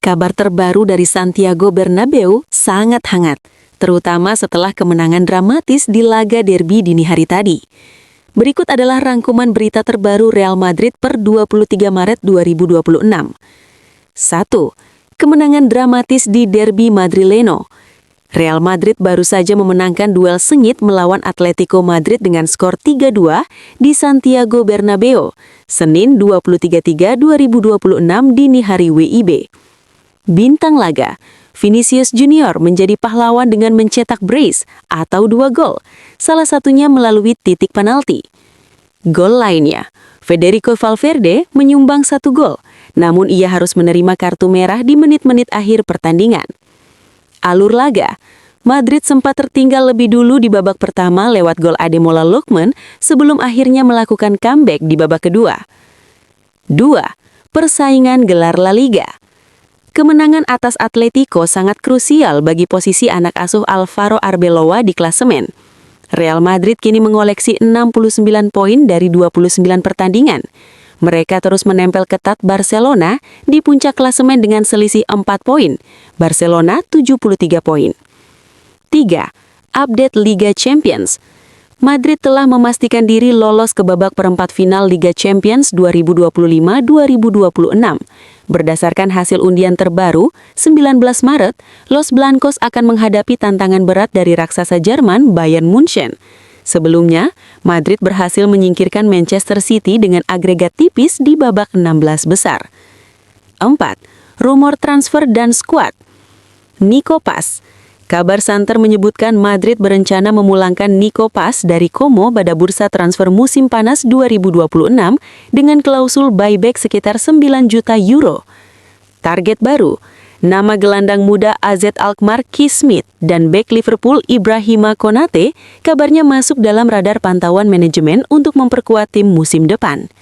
Kabar terbaru dari Santiago Bernabeu sangat hangat, terutama setelah kemenangan dramatis di laga derby dini hari tadi. Berikut adalah rangkuman berita terbaru Real Madrid per 23 Maret 2026. 1. Kemenangan dramatis di derby Madrileno. Real Madrid baru saja memenangkan duel sengit melawan Atletico Madrid dengan skor 3-2 di Santiago Bernabeu, Senin 23/3/2026 dini hari WIB. Bintang laga, Vinicius Junior menjadi pahlawan dengan mencetak brace atau 2 gol, salah satunya melalui titik penalti. Gol lainnya, Federico Valverde menyumbang 1 gol, namun ia harus menerima kartu merah di menit-menit akhir pertandingan. Alur laga, Madrid sempat tertinggal lebih dulu di babak pertama lewat gol Ademola Lookman sebelum akhirnya melakukan comeback di babak kedua. 2. Persaingan gelar La Liga. Kemenangan atas Atletico sangat krusial bagi posisi anak asuh Álvaro Arbeloa di klasemen. Real Madrid kini mengoleksi 69 poin dari 29 pertandingan. Mereka terus menempel ketat Barcelona di puncak klasemen dengan selisih 4 poin. Barcelona 73 poin. 3. Update Liga Champions. Madrid telah memastikan diri lolos ke babak perempat final Liga Champions 2025-2026. Berdasarkan hasil undian terbaru, 19 Maret, Los Blancos akan menghadapi tantangan berat dari raksasa Jerman Bayern Munchen. Sebelumnya, Madrid berhasil menyingkirkan Manchester City dengan agregat tipis di babak 16 besar. 4. Rumor transfer dan skuad. Nico Paz. Kabar santer menyebutkan Madrid berencana memulangkan Nico Paz dari Como pada bursa transfer musim panas 2026 dengan klausul buyback sekitar 9 juta euro. Target baru, nama gelandang muda AZ Alkmaar Keith Smith dan bek Liverpool Ibrahima Konate kabarnya masuk dalam radar pantauan manajemen untuk memperkuat tim musim depan.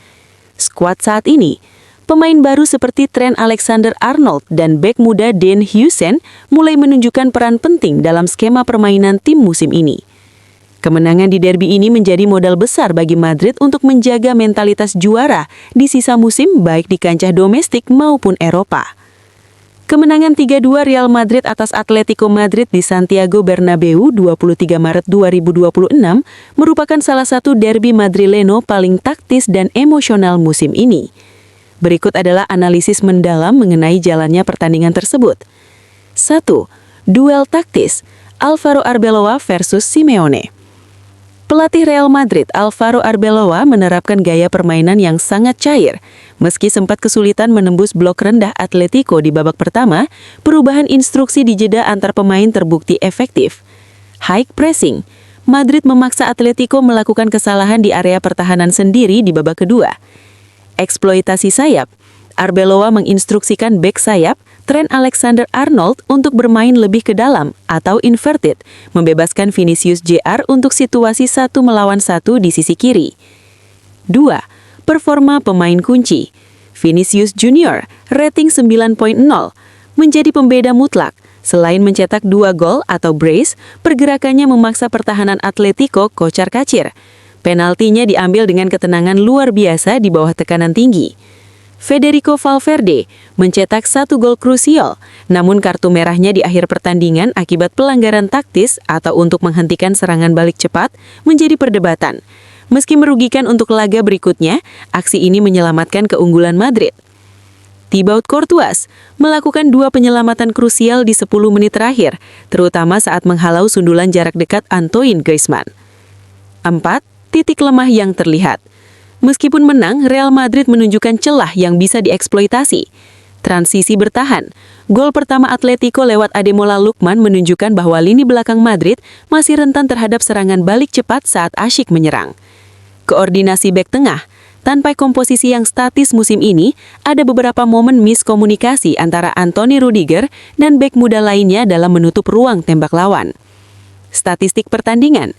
Skuad saat ini, pemain baru seperti Trent Alexander-Arnold dan bek muda Dan Huijsen mulai menunjukkan peran penting dalam skema permainan tim musim ini. Kemenangan di derby ini menjadi modal besar bagi Madrid untuk menjaga mentalitas juara di sisa musim baik di kancah domestik maupun Eropa. Kemenangan 3-2 Real Madrid atas Atletico Madrid di Santiago Bernabeu 23 Maret 2026 merupakan salah satu derby Madrileno paling taktis dan emosional musim ini. Berikut adalah analisis mendalam mengenai jalannya pertandingan tersebut. 1. Duel taktis, Álvaro Arbeloa versus Simeone. Pelatih Real Madrid, Álvaro Arbeloa menerapkan gaya permainan yang sangat cair. Meski sempat kesulitan menembus blok rendah Atletico di babak pertama, perubahan instruksi di jeda antar pemain terbukti efektif. High pressing, Madrid memaksa Atletico melakukan kesalahan di area pertahanan sendiri di babak kedua. Eksploitasi sayap, Arbeloa menginstruksikan bek sayap Trent Alexander-Arnold untuk bermain lebih ke dalam atau inverted, membebaskan Vinicius Jr. untuk situasi 1 melawan 1 di sisi kiri. 2. Performa pemain kunci, Vinicius Junior, rating 9.0, menjadi pembeda mutlak. Selain mencetak 2 gol atau brace, pergerakannya memaksa pertahanan Atletico kocar-kacir. Penaltinya diambil dengan ketenangan luar biasa di bawah tekanan tinggi. Federico Valverde mencetak 1 gol krusial, namun kartu merahnya di akhir pertandingan akibat pelanggaran taktis atau untuk menghentikan serangan balik cepat menjadi perdebatan. Meski merugikan untuk laga berikutnya, aksi ini menyelamatkan keunggulan Madrid. Thibaut Courtois melakukan 2 penyelamatan krusial di 10 menit terakhir, terutama saat menghalau sundulan jarak dekat Antoine Griezmann. 4. Titik lemah yang terlihat. Meskipun menang, Real Madrid menunjukkan celah yang bisa dieksploitasi. Transisi bertahan. Gol pertama Atletico lewat Ademola Lookman menunjukkan bahwa lini belakang Madrid masih rentan terhadap serangan balik cepat saat asyik menyerang. Koordinasi bek tengah. Tanpa komposisi yang statis musim ini, ada beberapa momen miskomunikasi antara Anthony Rudiger dan bek muda lainnya dalam menutup ruang tembak lawan. Statistik pertandingan.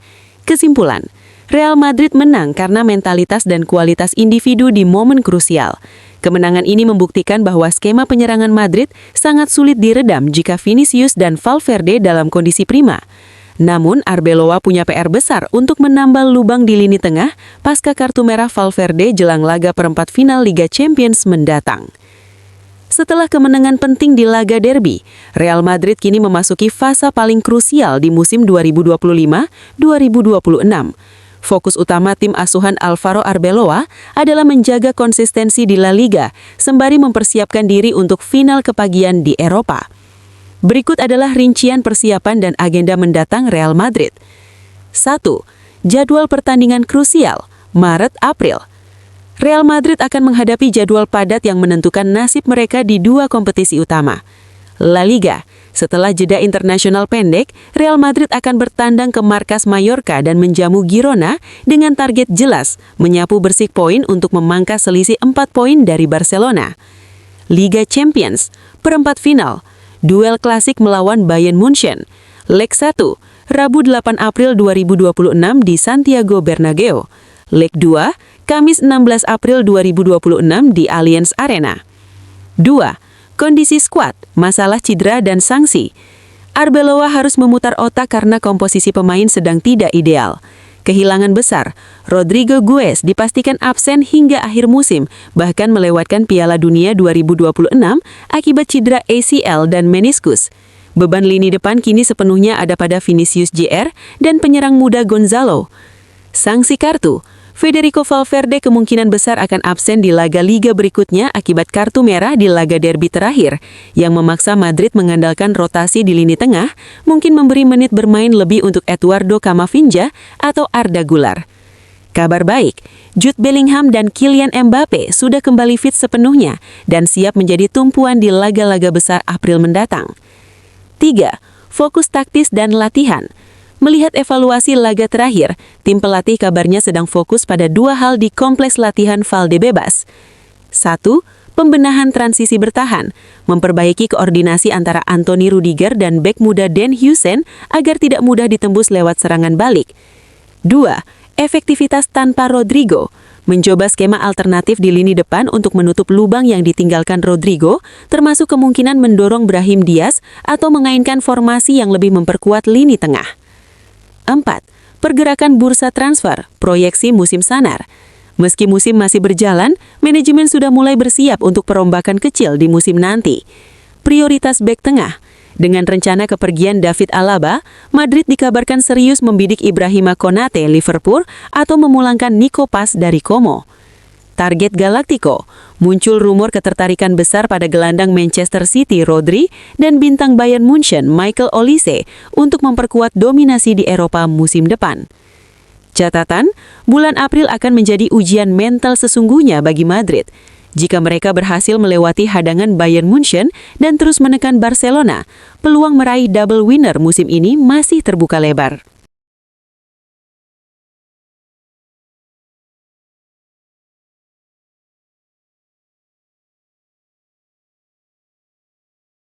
Kesimpulan, Real Madrid menang karena mentalitas dan kualitas individu di momen krusial. Kemenangan ini membuktikan bahwa skema penyerangan Madrid sangat sulit diredam jika Vinicius dan Valverde dalam kondisi prima. Namun, Arbeloa punya PR besar untuk menambal lubang di lini tengah pasca kartu merah Valverde jelang laga perempat final Liga Champions mendatang. Setelah kemenangan penting di laga derby, Real Madrid kini memasuki fase paling krusial di musim 2025-2026. Fokus utama tim asuhan Alvaro Arbeloa adalah menjaga konsistensi di La Liga, sembari mempersiapkan diri untuk final kepagian di Eropa. Berikut adalah rincian persiapan dan agenda mendatang Real Madrid. 1. Jadwal pertandingan krusial, Maret-April. Real Madrid akan menghadapi jadwal padat yang menentukan nasib mereka di dua kompetisi utama. La Liga. Setelah jeda internasional pendek, Real Madrid akan bertandang ke markas Mallorca dan menjamu Girona dengan target jelas, menyapu bersih poin untuk memangkas selisih 4 poin dari Barcelona. Liga Champions, perempat final, duel klasik melawan Bayern Munchen. Leg 1, Rabu 8 April 2026 di Santiago Bernabeu. Leg 2, Kamis 16 April 2026 di Allianz Arena. 2. Kondisi skuad, masalah cedera dan sanksi. Arbeloa harus memutar otak karena komposisi pemain sedang tidak ideal. Kehilangan besar, Rodrigo Goes dipastikan absen hingga akhir musim, bahkan melewatkan Piala Dunia 2026 akibat cedera ACL dan meniskus. Beban lini depan kini sepenuhnya ada pada Vinicius Jr. dan penyerang muda Gonzalo. Sanksi kartu, Federico Valverde kemungkinan besar akan absen di laga Liga berikutnya akibat kartu merah di laga derby terakhir, yang memaksa Madrid mengandalkan rotasi di lini tengah, mungkin memberi menit bermain lebih untuk Eduardo Camavinga atau Arda Güler. Kabar baik, Jude Bellingham dan Kylian Mbappe sudah kembali fit sepenuhnya dan siap menjadi tumpuan di laga-laga besar April mendatang. 3. Fokus taktis dan latihan. Melihat evaluasi laga terakhir, tim pelatih kabarnya sedang fokus pada dua hal di kompleks latihan Valdebebas. 1. Pembenahan transisi bertahan, memperbaiki koordinasi antara Anthony Rudiger dan bek muda Dan Huijsen agar tidak mudah ditembus lewat serangan balik. 2. Efektivitas tanpa Rodrigo, mencoba skema alternatif di lini depan untuk menutup lubang yang ditinggalkan Rodrigo, termasuk kemungkinan mendorong Brahim Diaz atau mengainkan formasi yang lebih memperkuat lini tengah. 4. Pergerakan bursa transfer, proyeksi musim sanar. Meski musim masih berjalan, manajemen sudah mulai bersiap untuk perombakan kecil di musim nanti. Prioritas bek tengah. Dengan rencana kepergian David Alaba, Madrid dikabarkan serius membidik Ibrahima Konate Liverpool atau memulangkan Nico Paz dari Como. Target Galactico, muncul rumor ketertarikan besar pada gelandang Manchester City Rodri dan bintang Bayern Munchen Michael Olise untuk memperkuat dominasi di Eropa musim depan. Catatan, bulan April akan menjadi ujian mental sesungguhnya bagi Madrid. Jika mereka berhasil melewati hadangan Bayern Munchen dan terus menekan Barcelona, peluang meraih double winner musim ini masih terbuka lebar.